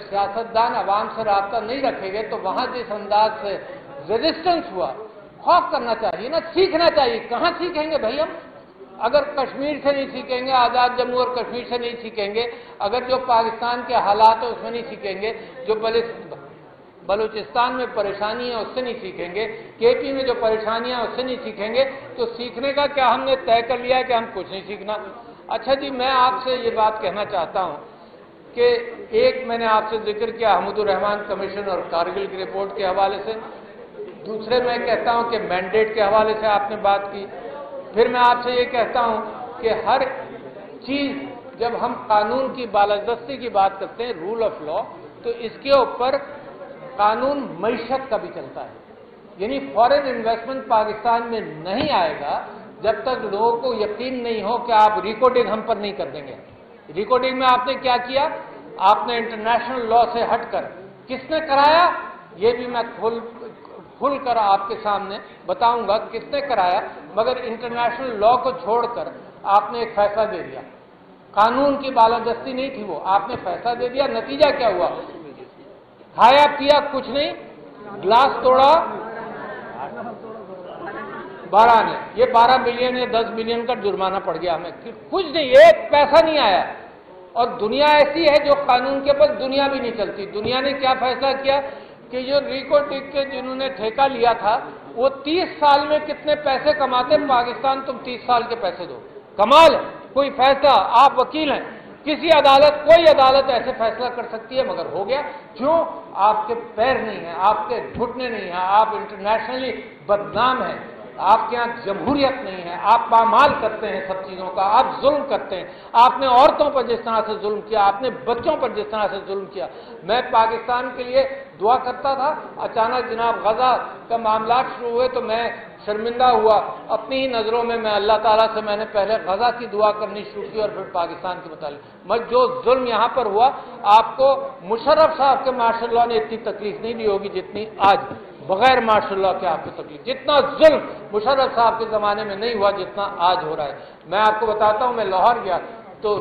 सियासतदान अवाम से राब्ता नहीं रखेंगे तो वहां जिस अंदाज से रेजिस्टेंस हुआ, खौफ करना चाहिए ना, सीखना चाहिए। कहां सीखेंगे भाई हम? अगर कश्मीर से नहीं सीखेंगे, आज़ाद जम्मू और कश्मीर से नहीं सीखेंगे, अगर जो पाकिस्तान के हालात है उसमें नहीं सीखेंगे, जो बलूचिस्तान में परेशानी है उससे नहीं सीखेंगे, केपी में जो परेशानियां उससे नहीं सीखेंगे, तो सीखने का क्या हमने तय कर लिया है कि हम कुछ नहीं सीखना। अच्छा जी, मैं आपसे ये बात कहना चाहता हूं कि एक मैंने आपसे जिक्र किया हमूदुर रहमान कमीशन और कारगिल की रिपोर्ट के हवाले से, दूसरे मैं कहता हूं कि मैंडेट के हवाले से आपने बात की। फिर मैं आपसे ये कहता हूं कि हर चीज जब हम कानून की बालादस्ती की बात करते हैं, रूल ऑफ लॉ, तो इसके ऊपर कानून मईशत का भी चलता है। यानी फॉरेन इन्वेस्टमेंट पाकिस्तान में नहीं आएगा जब तक लोगों को यकीन नहीं हो कि आप रिकोडिंग हम पर नहीं कर देंगे। रिकोडिंग में आपने क्या किया? आपने इंटरनेशनल लॉ से हटकर, किसने कराया ये भी मैं खुल कर आपके सामने बताऊंगा किसने कराया, मगर इंटरनेशनल लॉ को छोड़कर आपने एक फैसला दे दिया। कानून की बालादस्ती नहीं थी वो, आपने फैसला दे दिया। नतीजा क्या हुआ? खाया पिया कुछ नहीं, ग्लास तोड़ा 12 ने, ये 12 बिलियन या 10 बिलियन का जुर्माना पड़ गया हमें, कुछ नहीं, एक पैसा नहीं आया। और दुनिया ऐसी है जो कानून के ऊपर दुनिया भी नहीं चलती। दुनिया ने क्या फैसला किया कि जो रिकोडिंग के जिन्होंने ठेका लिया था वो 30 साल में कितने पैसे कमाते, पाकिस्तान तुम 30 साल के पैसे दो। कमाल है, कोई फैसला, आप वकील हैं, किसी अदालत, कोई अदालत ऐसे फैसला कर सकती है, मगर हो गया। क्यों? आपके पैर नहीं है, आपके घुटने नहीं है, आप इंटरनेशनली बदनाम हैं, आपके यहाँ जमहूरियत नहीं है, आप पामाल करते हैं सब चीजों का, आप जुल्म करते हैं। आपने औरतों पर जिस तरह से जुल्म किया, आपने बच्चों पर जिस तरह से जुल्म किया। मैं पाकिस्तान के लिए दुआ करता था, अचानक जनाब गजा का मामला शुरू हुए तो मैं शर्मिंदा हुआ। अपनी ही नजरों में मैं अल्लाह ताला से मैंने पहले गजा की दुआ करनी शुरू की और फिर पाकिस्तान के मुतालिक। मगर जो जुल्म यहाँ पर हुआ, आपको मुशर्रफ साहब के मार्शल लॉ ने इतनी तकलीफ नहीं दी होगी जितनी आज, बगैर मार्शल लॉ के आपको तकलीफ, जितना जुल्म मुशर्रफ साहब के जमाने में नहीं हुआ जितना आज हो रहा है। मैं आपको बताता हूं, मैं लाहौर गया तो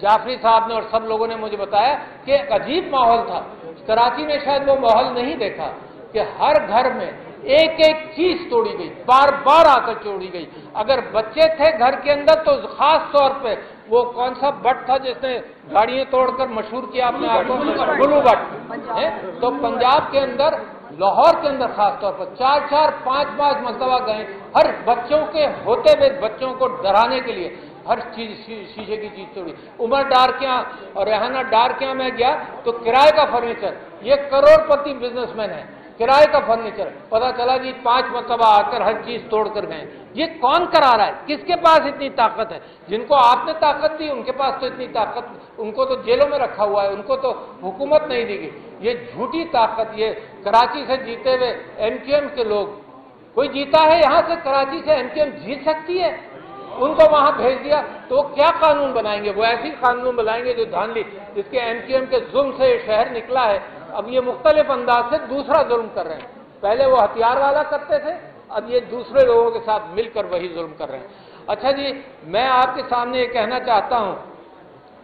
जाफरी साहब ने और सब लोगों ने मुझे बताया कि एक अजीब माहौल था। कराची में शायद वो माहौल नहीं देखा कि हर घर में एक एक चीज तोड़ी गई, बार बार आकर तोड़ी गई। अगर बच्चे थे घर के अंदर तो खास तौर पे वो कौन सा बट था जिसने गाड़ियां तोड़कर मशहूर किया अपने आप को, गुलू बट। तो पंजाब के अंदर, लाहौर के अंदर खास तौर पर 4-4, 5-5 मरतबा गए, हर बच्चों के होते हुए बच्चों को डराने के लिए हर चीज, शीशे की चीज तोड़ी। उमर डार के यहाँ और रेहाना डार के यहाँ मैं गया तो किराए का फर्नीचर, ये करोड़पति बिजनेसमैन है, किराए का फर्नीचर, पता चला जी 5 मरतबा आकर हर चीज तोड़ कर गए। ये कौन करा रहा है? किसके पास इतनी ताकत है? जिनको आपने ताकत दी उनके पास तो इतनी ताकत, उनको तो जेलों में रखा हुआ है, उनको तो हुकूमत नहीं दी गई। ये झूठी ताकत, ये कराची से जीते हुए एमक्यूएम के लोग, कोई जीता है यहां से कराची से एमक्यूएम जीत सकती है? उनको वहां भेज दिया तो क्या कानून बनाएंगे? वो ऐसी कानून बनाएंगे जो धांधली, जिसके एमक्यूएम के जुल्म से ये शहर निकला है, अब ये मुख्तलिफ अंदाज से दूसरा जुल्म कर रहे हैं। पहले वो हथियार वाला करते थे, अब ये दूसरे लोगों के साथ मिलकर वही जुल्म कर रहे हैं। अच्छा जी, मैं आपके सामने ये कहना चाहता हूं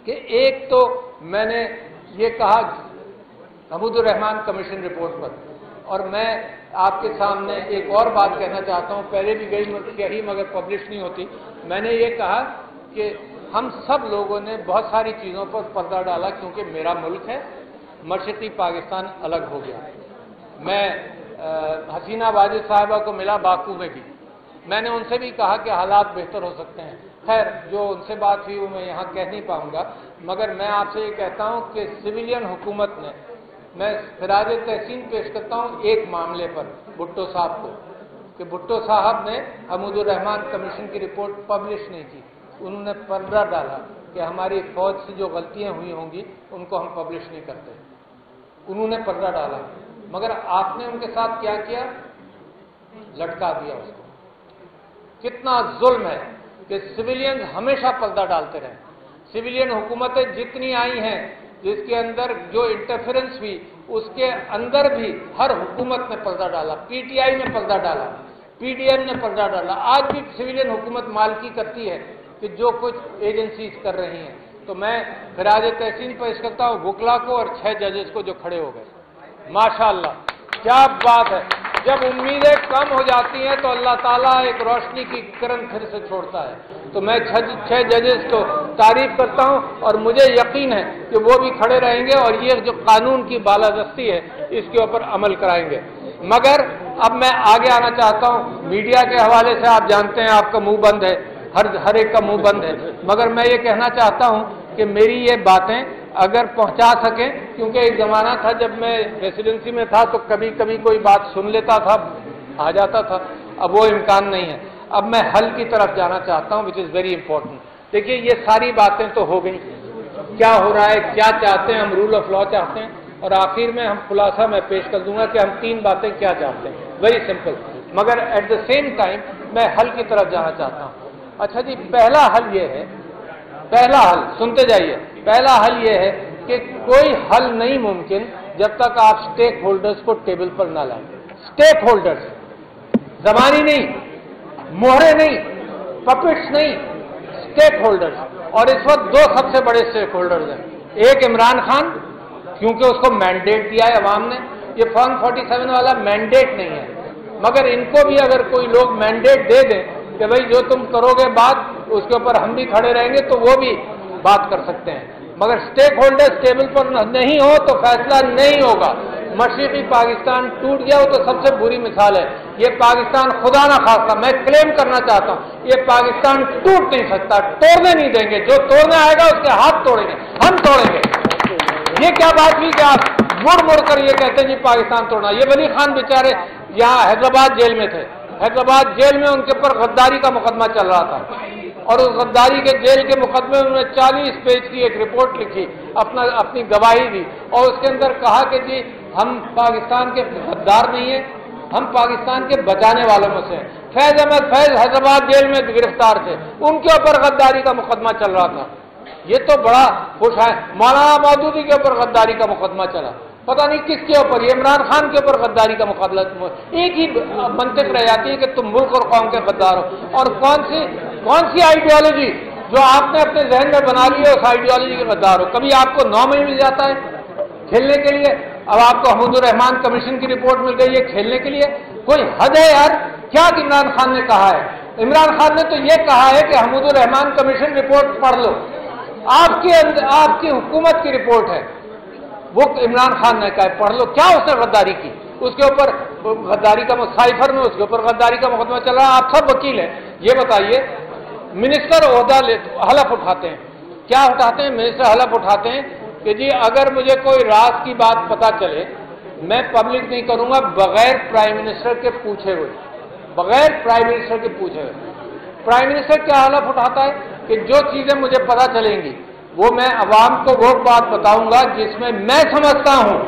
कि एक तो मैंने ये कहा हमूदुर रहमान कमीशन रिपोर्ट पर, और मैं आपके सामने एक और बात कहना चाहता हूं, पहले भी कही मगर पब्लिश नहीं होती। मैंने ये कहा कि हम सब लोगों ने बहुत सारी चीज़ों पर पर्दा डाला क्योंकि मेरा मुल्क है, मशरक़ी पाकिस्तान अलग हो गया। मैं हसीना वाजिद साहिबा को मिला बाकू में भी, मैंने उनसे भी कहा कि हालात बेहतर हो सकते हैं। खैर, जो उनसे बात हुई वो मैं यहाँ कह नहीं पाऊंगा, मगर मैं आपसे ये कहता हूँ कि सिविलियन हुकूमत ने, मैं खिराज तहसीन पेश करता हूँ एक मामले पर भुट्टो साहब को, कि भुट्टो साहब ने हमूदुर रहमान कमीशन की रिपोर्ट पब्लिश नहीं की। उन्होंने पर्दा डाला कि हमारी फौज से जो गलतियां हुई होंगी उनको हम पब्लिश नहीं करते, उन्होंने पर्दा डाला। मगर आपने उनके साथ क्या किया? लटका दिया उसको। कितना जुल्म है कि सिविलियन हमेशा पर्दा डालते रहे। सिविलियन हुकूमतें जितनी आई हैं जिसके अंदर जो इंटरफेरेंस हुई, उसके अंदर भी हर हुकूमत ने पर्दा डाला। पीटीआई ने पर्दा डाला, पीडीएम ने पर्दा डाला। आज भी सिविलियन हुकूमत मालकी करती है कि जो कुछ एजेंसीज कर रही हैं, تو میں خراج تحسین پیش کرتا ہوں وکلا کو اور 6 ججز کو جو کھڑے ہو گئے. ماشاءاللہ کیا بات ہے. جب امیدیں کم ہو جاتی ہیں تو اللہ تعالیٰ ایک روشنی کی کرن پھر سے چھوڑتا ہے. تو میں 6 ججز کو تعریف کرتا ہوں اور مجھے یقین ہے کہ وہ بھی کھڑے رہیں گے اور یہ جو قانون کی بالادستی ہے اس کے اوپر عمل کرائیں گے. مگر اب میں آگے آنا چاہتا ہوں. میڈیا کے حوالے سے آپ جانتے ہیں آپ کا منہ بند ہے, ہر ایک کا منہ بند ہے, مگر میں یہ کہنا چاہتا ہوں کہ میری یہ باتیں اگر پہنچا سکیں, کیونکہ ایک زمانہ تھا جب میں ریسیڈنسی میں تھا تو کبھی کبھی کوئی بات سن لیتا تھا, آ جاتا تھا, اب وہ امکان نہیں ہے. اب میں حل کی طرف جانا چاہتا ہوں, وچ از ویری امپورٹنٹ. دیکھیے یہ ساری باتیں تو ہو گئی, کیا ہو رہا ہے, کیا چاہتے ہیں ہم, رول آف لا چاہتے ہیں, اور آخر میں ہم خلاصہ میں پیش کر دوں گا کہ ہم 3 باتیں کیا چاہتے ہیں, ویری سمپل. مگر ایٹ دا سیم ٹائم میں حل کی طرف جانا چاہتا ہوں. اچھا جی, پہلا حل یہ ہے, پہلا حل سنتے جائیے, پہلا حل یہ ہے کہ کوئی حل نہیں ممکن جب تک آپ سٹیک ہولڈرز کو ٹیبل پر نہ لائیں. سٹیک ہولڈرز, زبانی نہیں, مہرے نہیں, پپٹس نہیں, سٹیک ہولڈرز. اور اس وقت 2 سب سے بڑے سٹیک ہولڈرز ہیں. ایک عمران خان, کیونکہ اس کو مینڈیٹ دیا ہے عوام نے, یہ فارم 47 والا مینڈیٹ نہیں ہے, مگر ان کو بھی اگر کوئی لوگ مینڈیٹ دے دیں کہ بھئی جو تم کرو گے بات اس کے اوپر ہم بھی کھڑے رہیں گے, تو وہ بھی بات کر سکتے ہیں. مگر سٹیک ہولڈر ٹیبل پر نہیں ہو تو فیصلہ نہیں ہوگا. مشرقی پاکستان ٹوٹ گیا وہ تو سب سے بری مثال ہے. یہ پاکستان خدا نہ خواستہ, میں کلیم کرنا چاہتا ہوں, یہ پاکستان ٹوٹ نہیں سکتا, توڑنے نہیں دیں گے. جو توڑنے آئے گا اس کے ہاتھ توڑیں گے, ہم توڑیں گے. یہ کیا بات ہوئی کہ آپ مڑ کر یہ کہتے ہیں جی پاکستان توڑنا. یہ ولی خان بیچارے یہاں حیدرآباد جیل میں تھے, حیدرآباد جیل میں ان کے اوپر غداری کا مقدمہ چل رہا تھا, اور اس غداری کے جیل کے مقدمے میں انہوں نے 40 پیج کی ایک رپورٹ لکھی, اپنی گواہی دی, اور اس کے اندر کہا کہ جی ہم پاکستان کے غدار نہیں ہیں, ہم پاکستان کے بچانے والوں میں سے ہیں. فیض احمد فیض حیدرآباد جیل میں گرفتار تھے, ان کے اوپر غداری کا مقدمہ چل رہا تھا. یہ تو بڑا خوش ہے. مولانا مودودی کے اوپر غداری کا مقدمہ چلا, پتہ نہیں کس کے اوپر, یہ عمران خان کے اوپر غداری کا مقدمہ. ایک ہی منطق رہ جاتی ہے کہ تم ملک اور قوم کے غدار ہو. اور کون سی آئیڈیالوجی جو آپ نے اپنے ذہن میں بنا لی ہے اس آئیڈیالوجی کے غدار ہو. کبھی آپ کو 9 مہینے مل جاتا ہے کھیلنے کے لیے, اب آپ کو حمود الرحمان کمیشن کی رپورٹ مل گئی ہے کھیلنے کے لیے. کوئی حد ہے یار. کیا عمران خان نے کہا ہے؟ عمران خان نے تو یہ کہا ہے کہ حمود الرحمان کمیشن رپورٹ پڑھ لو. آپ کی حکومت کی رپورٹ ہے, وہ عمران خان نے کہا پڑھ لو. کیا اس نے غداری کی؟ اس کے اوپر غداری کا سائفر میں اس کے اوپر غداری کا مقدمہ چل رہا ہے. آپ سب وکیل ہیں, یہ بتائیے منسٹر عہدہ حلف اٹھاتے ہیں, کیا اٹھاتے ہیں؟ منسٹر حلف اٹھاتے ہیں کہ جی اگر مجھے کوئی راز کی بات پتہ چلے میں پبلک نہیں کروں گا بغیر پرائم منسٹر کے پوچھے ہوئے, بغیر پرائم منسٹر کے پوچھے ہوئے. پرائم منسٹر کیا حلف اٹھاتا ہے کہ جو چیزیں مجھے پتہ چلیں گی وہ میں عوام کو وہ بات بتاؤں گا جس میں میں سمجھتا ہوں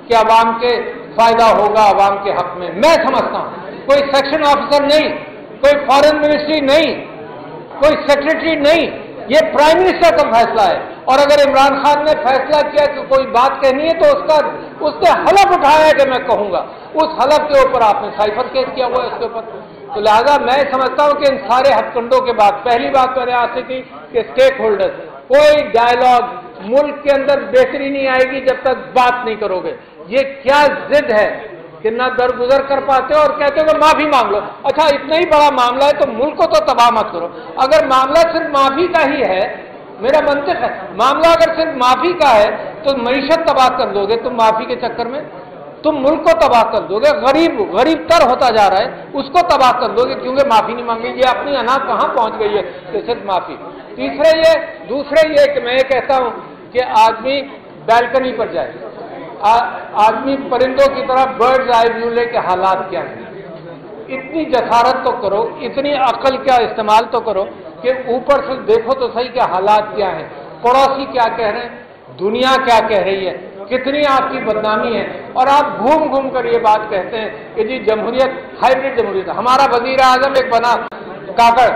کہ عوام کے فائدہ ہوگا, عوام کے حق میں. میں سمجھتا ہوں, کوئی سیکشن آفیسر نہیں, کوئی فارن منسٹری نہیں, کوئی سیکرٹری نہیں, یہ پرائم منسٹر کا فیصلہ ہے. اور اگر عمران خان نے فیصلہ کیا کہ کوئی بات کہنی ہے تو اس نے حلف اٹھایا ہے کہ میں کہوں گا. اس حلف کے اوپر آپ نے سائفر کیس کیا ہوا ہے اس کے اوپر. تو لہذا میں سمجھتا ہوں کہ ان سارے ہتھ کنڈوں کے بعد پہلی بات میں نے آپ سے کی کہ اسٹیک ہولڈر, کوئی ڈائلاگ ملک کے اندر بہتری نہیں آئے گی جب تک بات نہیں کرو گے. یہ کیا ضد ہے کہ نہ درگزر کر پاتے ہو اور کہتے ہو کہ معافی مانگ لو. اچھا اتنا ہی بڑا معاملہ ہے تو ملک کو تو تباہ مت کرو. اگر معاملہ صرف معافی کا ہی ہے, میرا منطق ہے, معاملہ اگر صرف معافی کا ہے تو معیشت تباہ کر دو گے تم معافی کے چکر میں, تم ملک کو تباہ کر دو گے. غریب تر ہوتا جا رہا ہے, اس کو تباہ کر دو گے کیونکہ معافی نہیں مانگی. یہ اپنی انا کہاں پہنچ گئی ہے کہ صرف معافی. دوسرے یہ کہ میں یہ کہتا ہوں کہ آدمی بیلکنی پر جائے, آدمی پرندوں کی طرح برڈز آئی ویو لے کے حالات کیا ہیں. اتنی جسارت تو کرو, اتنی عقل کا استعمال تو کرو کہ اوپر سے دیکھو تو صحیح کہ حالات کیا ہیں, پڑوسی کیا کہہ رہے ہیں, دنیا کیا کہہ رہی ہے, کتنی آپ کی بدنامی ہے. اور آپ گھوم کر یہ بات کہتے ہیں کہ جی جمہوریت ہائیبریڈ جمہوریت. ہمارا وزیر اعظم ایک بنا کاکڑ,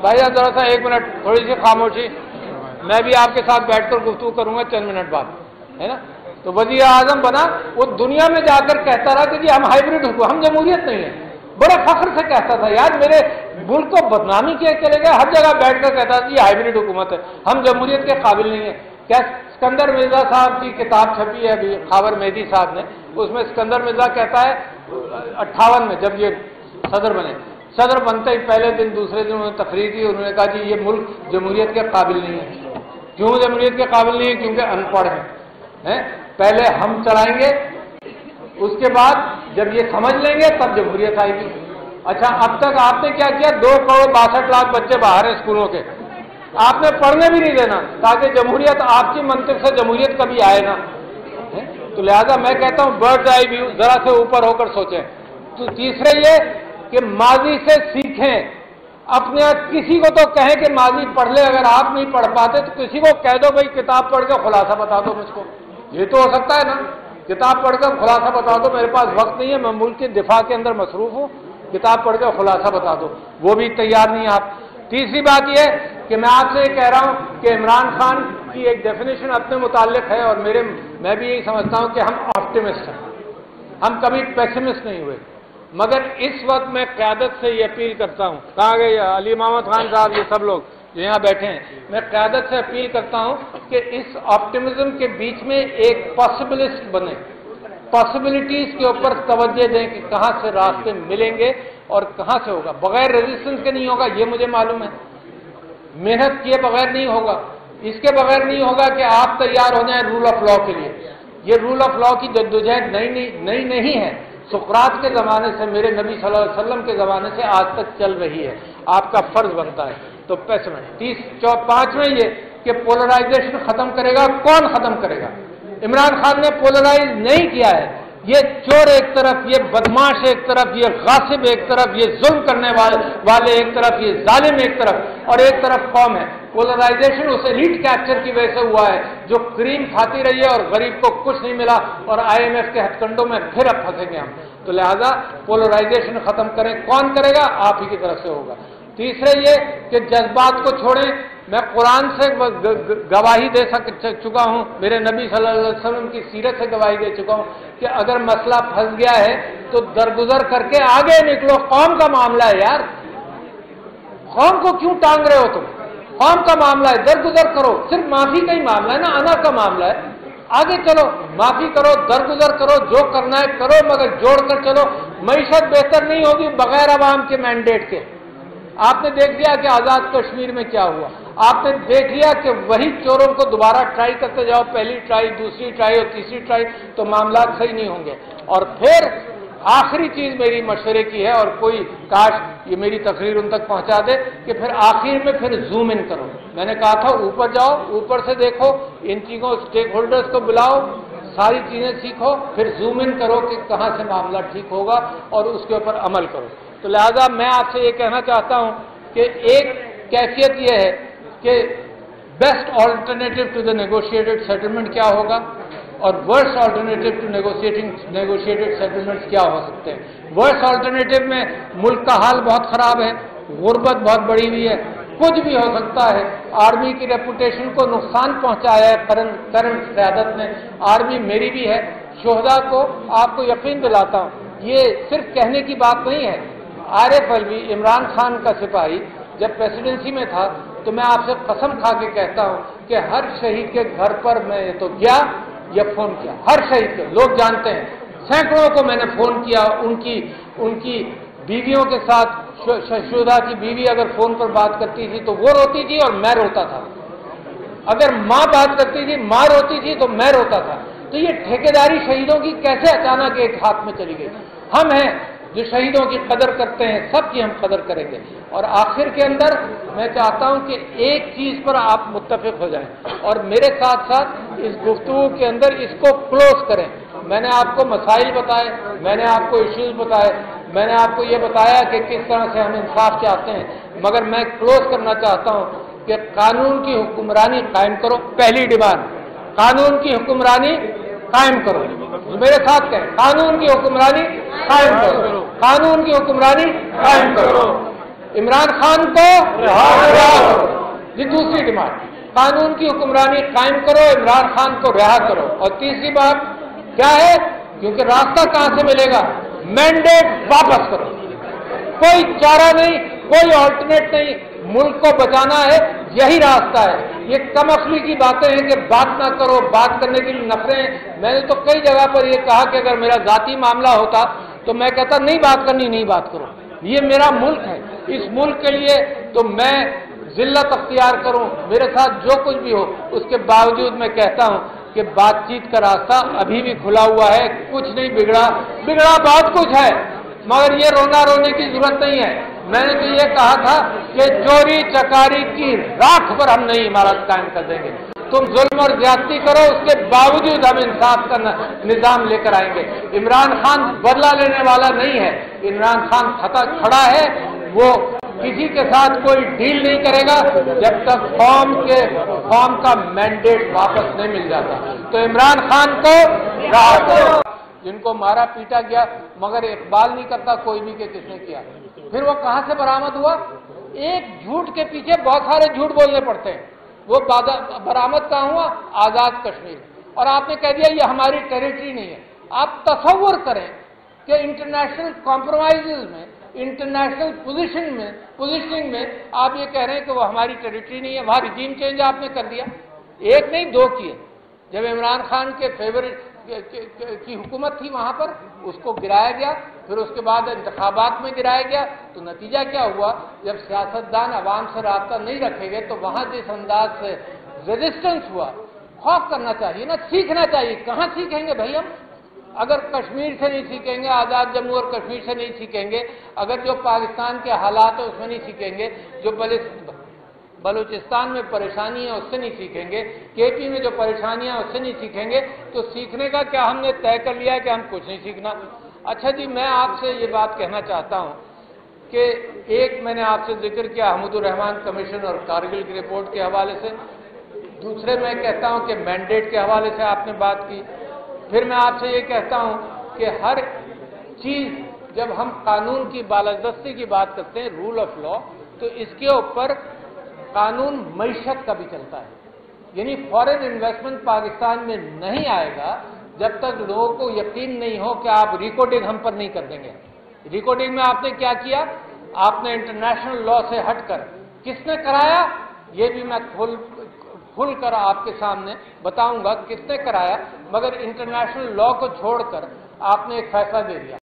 بھائی ذرا سا 1 منٹ تھوڑی سی خاموشی, میں بھی آپ کے ساتھ بیٹھ کر گفتگو کروں گا چند منٹ بعد, ہے نا. تو وزیر اعظم بنا, وہ دنیا میں جا کر کہتا رہا کہ جی ہم ہائیبریڈ حکومت, ہم جمہوریت نہیں ہے. बड़े फख्र से कहता था, यार मेरे मुल्क को बदनामी किए चले गए, हर जगह बैठकर कहता था ये हाइब्रिड हुकूमत है, हम जमहूरियत के काबिल नहीं है। क्या सिकंदर मिर्जा साहब की किताब छपी है अभी, खावर मेहदी साहब ने, उसमें सिकंदर मिर्जा कहता है 58 में जब ये सदर बने, सदर बनते ही पहले दिन दूसरे दिन उन्होंने तकरीर की, उन्होंने कहा जी ये मुल्क जमहूरियत के काबिल नहीं है। क्यों जमहूरियत के काबिल नहीं है? क्योंकि अनपढ़ है। पहले हम चलाएंगे, उसके बाद जब ये समझ लेंगे तब जमहूरियत आएगी। अच्छा, अब तक आपने क्या किया? 2 करोड़ 62 लाख बच्चे बाहर हैं स्कूलों के, आपने पढ़ने भी नहीं देना ताकि जमहूरियत, आपकी मंतिक से जमहूरियत कभी आए ना। तो लिहाजा मैं कहता हूं बर्ड्स आई व्यू, जरा से ऊपर होकर सोचें। तो तीसरे ये कि माजी से सीखें, अपने किसी को तो कहें कि माजी पढ़ ले, अगर आप नहीं पढ़ पाते तो किसी को कह दो भाई किताब पढ़ के खुलासा बता दो मुझको, ये तो हो सकता है ना, किताब पढ़कर खुलासा बता दो, मेरे पास वक्त नहीं है, मैं मुल्क के दिफा के अंदर मसरूफ हूं, किताब पढ़ कर खुलासा बता दो, वो भी तैयार नहीं आप। तीसरी बात यह कि मैं आपसे ये कह रहा हूं कि इमरान खान की एक डेफिनेशन अपने मुताल्लिक है और मैं भी यही समझता हूं कि हम ऑप्टिमिस्ट हैं, हम कभी पेसिमिस्ट नहीं हुए। मगर इस वक्त मैं क़यादत से ये अपील करता हूं, कहाँ गए अली मोहम्मद खान साहब, ये सब लोग जो यहाँ बैठे हैं, मैं क़यादत से अपील करता हूं कि इस ऑप्टिमिज्म के बीच में एक पॉसिबिलिस्ट बने, पॉसिबिलिटीज के ऊपर तवज्जो दें कि कहाँ से रास्ते मिलेंगे और कहाँ से होगा। बगैर रेजिस्टेंस के नहीं होगा, ये मुझे मालूम है, मेहनत किए बगैर नहीं होगा। इसके बगैर नहीं होगा कि आप तैयार हो जाएं रूल ऑफ लॉ के लिए। ये रूल ऑफ लॉ की जद्दोजहद नई नहीं है, सुकरात के ज़माने से, मेरे नबी सल्लल्लाहु अलैहि वसल्लम के ज़माने से आज तक चल रही है, आपका फ़र्ज बनता है। तो 5वें ये कि पोलराइजेशन ख़त्म करेगा, कौन ख़त्म करेगा? इमरान खान ने पोलराइज नहीं किया है, ये चोर एक तरफ, ये बदमाश एक तरफ, ये गासिब एक तरफ, ये जुल्म करने वाले एक तरफ, ये जालिम एक तरफ, और एक तरफ कौम है। पोलराइजेशन उस एलीट कैप्चर की वजह से हुआ है जो क्रीम खाती रही है और गरीब को कुछ नहीं मिला, और IMF के हथकंडों में फिर अब फंसेंगे हम। तो लिहाजा पोलराइजेशन खत्म करें, कौन करेगा? आप ही की तरफ से होगा। तीसरे ये कि जज्बात को छोड़ें, मैं कुरान से गवाही दे चुका हूं, मेरे नबी सल्लल्लाहु अलैहि वसल्लम की सीरत से गवाही दे चुका हूं कि अगर मसला फंस गया है तो दरगुजर करके आगे निकलो। कौम का मामला है यार, कौम को क्यों टांग रहे हो तुम? कौम का मामला है, दरगुजर करो। सिर्फ माफी का ही मामला है ना, अना का मामला है। आगे चलो, माफी करो, दरगुजर करो, जो करना है करो, मगर जोड़कर चलो। मईशत बेहतर नहीं होगी बगैर अवाम के मैंडेट के। आपने देख लिया कि आजाद कश्मीर में क्या हुआ, आपने देख लिया कि वही चोरों को दोबारा ट्राई करते जाओ, पहली ट्राई, दूसरी ट्राई और तीसरी ट्राई, तो मामला सही नहीं होंगे। और फिर आखिरी चीज मेरी मशवरे की है, और कोई काश ये मेरी तकरीर उन तक पहुंचा दे कि फिर आखिर में फिर जूम इन करो। मैंने कहा था ऊपर जाओ, ऊपर से देखो, इन चीजों स्टेक होल्डर्स को बुलाओ, सारी चीजें सीखो, फिर जूम इन करो कि कहां से मामला ठीक होगा और उसके ऊपर अमल करो। तो लिहाजा मैं आपसे ये कहना चाहता हूं कि एक कैफियत यह है कि best alternative to the negotiated settlement क्या होगा और worst alternative to negotiated settlements क्या हो सकते हैं। वर्स्ट ऑल्टरनेटिव में मुल्क का हाल बहुत खराब है, गुर्बत बहुत बढ़ी हुई है, कुछ भी हो सकता है। आर्मी की रेपुटेशन को नुकसान पहुंचाया है करंट क़यादत ने, आर्मी मेरी भी है। शोहदा को आपको यकीन दिलाता हूं, ये सिर्फ कहने की बात नहीं है। आरिफ अलवी, इमरान खान का सिपाही, जब प्रेसिडेंसी में था तो मैं आपसे कसम खा के कहता हूं कि हर शहीद के घर पर मैं तो गया या फोन किया, हर शहीद के, लोग जानते हैं, सैकड़ों को मैंने फोन किया। उनकी बीवियों के साथ, शहीदा की बीवी अगर फोन पर बात करती थी तो वो रोती थी और मैं रोता था, अगर माँ बात करती थी, माँ रोती थी तो मैं रोता था। तो ये ठेकेदारी शहीदों की कैसे अचानक एक हाथ में चली गई? हम हैं जो शहीदों की कदर करते हैं, सबकी हम कदर करेंगे। और आखिर के अंदर मैं चाहता हूं कि एक चीज पर आप मुत्तफिक हो जाएं और मेरे साथ साथ इस गुफ्तगू के अंदर इसको क्लोज करें। मैंने आपको मसाइल बताए, मैंने आपको इश्यूज बताए, मैंने आपको ये बताया कि किस तरह से हम इंसाफ चाहते हैं, मगर मैं क्लोज करना चाहता हूं कि कानून की हुक्मरानी कायम करो। पहली डिमांड, कानून की हुक्मरानी कायम करो। मेरे साथ कहें, कानून की हुक्मरानी कायम करो, कानून की हुक्मरानी कायम करो। इमरान खान को रिहा करो। ये दूसरी डिमांड, कानून की हुक्मरानी कायम करो, इमरान खान को रिहा करो। और तीसरी बात क्या है, क्योंकि रास्ता कहां से मिलेगा? मैंडेट वापस करो। कोई चारा नहीं, कोई ऑल्टरनेट नहीं, मुल्क को बचाना है, यही रास्ता है। ये कम अक्ली की बातें हैं कि बात ना करो, बात करने के लिए नखरे। मैंने तो कई जगह पर ये कहा कि अगर मेरा जाती मामला होता तो मैं कहता नहीं बात करनी, नहीं बात करो। ये मेरा मुल्क है, इस मुल्क के लिए तो मैं जिल्लत अख्तियार करूं, मेरे साथ जो कुछ भी हो, उसके बावजूद मैं कहता हूं कि बातचीत का रास्ता अभी भी खुला हुआ है, कुछ नहीं बिगड़ा। बिगड़ा बहुत कुछ है, मगर ये रोने की जरूरत नहीं है। मैंने तो ये कहा था कि चोरी चकारी की राख पर हम नहीं इमारत कायम कर देंगे। तुम जुल्म और ज्यादती करो, उसके बावजूद हम इंसाफ का निजाम लेकर आएंगे। इमरान खान बदला लेने वाला नहीं है, इमरान खान खड़ा है, वो किसी के साथ कोई डील नहीं करेगा जब तक कौम का मैंडेट वापस नहीं मिल जाता। तो इमरान खान को राहत दो। जिनको मारा पीटा गया, मगर इकबाल नहीं करता कोई भी कि किसने किया। फिर वो कहां से बरामद हुआ? एक झूठ के पीछे बहुत सारे झूठ बोलने पड़ते हैं। वो बरामद कहां हुआ? आजाद कश्मीर। और आपने कह दिया ये हमारी टेरिटरी नहीं है। आप तसव्वुर करें कि इंटरनेशनल कॉम्प्रोमाइजेज में, इंटरनेशनल पोजिशनिंग में आप ये कह रहे हैं कि वो हमारी टेरिटरी नहीं है। वहां रिजीम चेंज आपने कर दिया, एक नहीं दो किए। जब इमरान खान के फेवरेट की हुकूमत थी वहां पर, उसको गिराया गया, फिर उसके बाद इंतखाबात में गिराया गया। तो नतीजा क्या हुआ? जब सियासतदान अवाम से राब्ता नहीं रखेंगे तो वहां जिस अंदाज से रेजिस्टेंस हुआ, खौफ करना चाहिए ना, सीखना चाहिए। कहां सीखेंगे भाई हम? अगर कश्मीर से नहीं सीखेंगे, आजाद जम्मू और कश्मीर से नहीं सीखेंगे, अगर जो पाकिस्तान के हालात है उसमें नहीं सीखेंगे, जो बलूचिस्तान में परेशानी है उससे नहीं सीखेंगे, केपी में जो परेशानियां उससे नहीं सीखेंगे, तो सीखने का क्या हमने तय कर लिया है कि हम कुछ नहीं सीखना। अच्छा जी, मैं आपसे ये बात कहना चाहता हूं कि एक मैंने आपसे जिक्र किया हमीदुर रहमान कमीशन और कारगिल की रिपोर्ट के हवाले से, दूसरे मैं कहता हूं कि मैंडेट के हवाले से आपने बात की। फिर मैं आपसे ये कहता हूं कि हर चीज जब हम कानून की बालादस्ती की बात करते हैं, रूल ऑफ लॉ, तो इसके ऊपर कानून मईशत का भी चलता है। यानी फॉरेन इन्वेस्टमेंट पाकिस्तान में नहीं आएगा जब तक लोगों को यकीन नहीं हो कि आप रिकोडिंग हम पर नहीं कर देंगे। रिकोडिंग में आपने क्या किया? आपने इंटरनेशनल लॉ से हटकर किसने कराया? ये भी मैं खुल कर आपके सामने बताऊंगा किसने कराया, मगर इंटरनेशनल लॉ को छोड़कर आपने एक फैसला दे दिया।